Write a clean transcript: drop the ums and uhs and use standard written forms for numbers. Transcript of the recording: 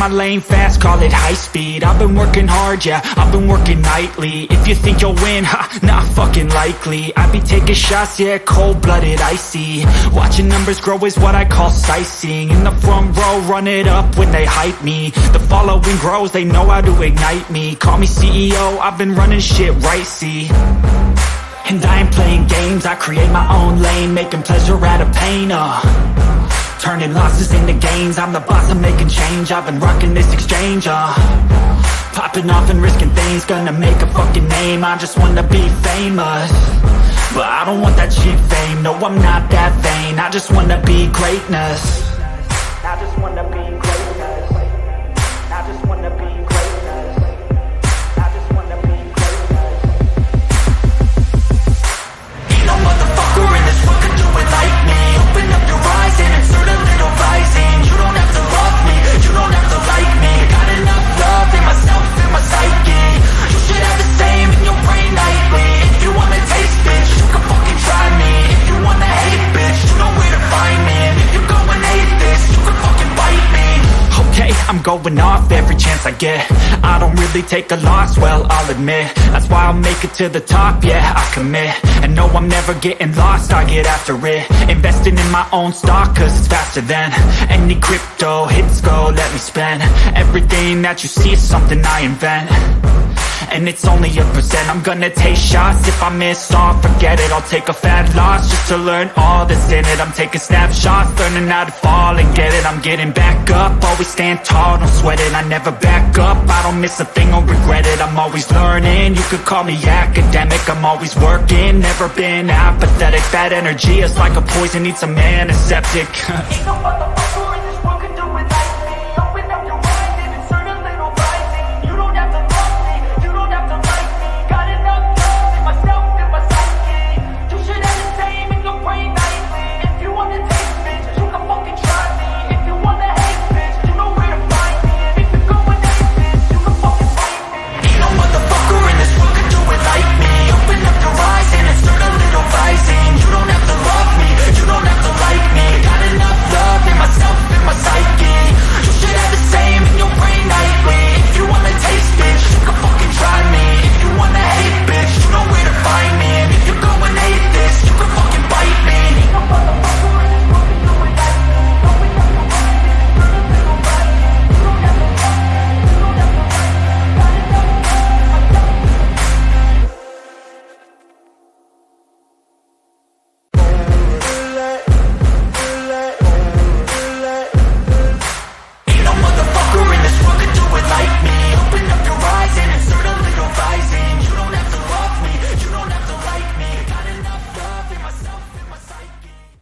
my lane fast, call it high speed. I've been working hard, yeah, I've been working nightly. If you think you'll win, ha, not fucking likely. I be taking shots, yeah, cold-blooded, icy. Watching numbers grow is what I call sightseeing. In the front row, run it up when they hype me. The following grows, they know how to ignite me. Call me CEO, I've been running shit right, see. And I ain't playing games, I create my own lane, making pleasure out of pain, turning losses into gains, I'm the boss, I'm making change. I've been rocking this exchange, popping off and risking things, gonna make a fucking name. I just wanna be famous, but I don't want that cheap fame. No, I'm not that vain, I just wanna be greatness. I just wanna be greatness. I just wanna be greatness. I just wanna be greatness. Ain't no motherfucker in this world could do it like me. Open up your eyes and insert a little rising. You don't have to love me, you don't have to like me. Got enough love in myself and my psyche. You should have the same in your brain nightly. If you wanna taste, bitch, you can fucking try me. If you wanna hate, bitch, you know where to find me. And if you go and hate this, you can fucking bite me. Okay, I'm going off every chance I get. I don't really take a loss, well, I'll admit. That's why I'll make it to the top, yeah, I commit. And no, I'm never getting lost, I get after it. Investing in my own stock, cause it's faster than any crypto hits go, let me spend. Everything that you see is something I invent, and it's only a percent. I'm gonna take shots, if I miss all, forget it. I'll take a fat loss just to learn all that's in it. I'm taking snapshots, learning how to fall and get it. I'm getting back up, always stand tall, don't sweat it. I never back up, I don't miss a thing or regret it. I'm always learning, you could call me academic. I'm always working, never been apathetic. Bad energy is like a poison, needs a antiseptic.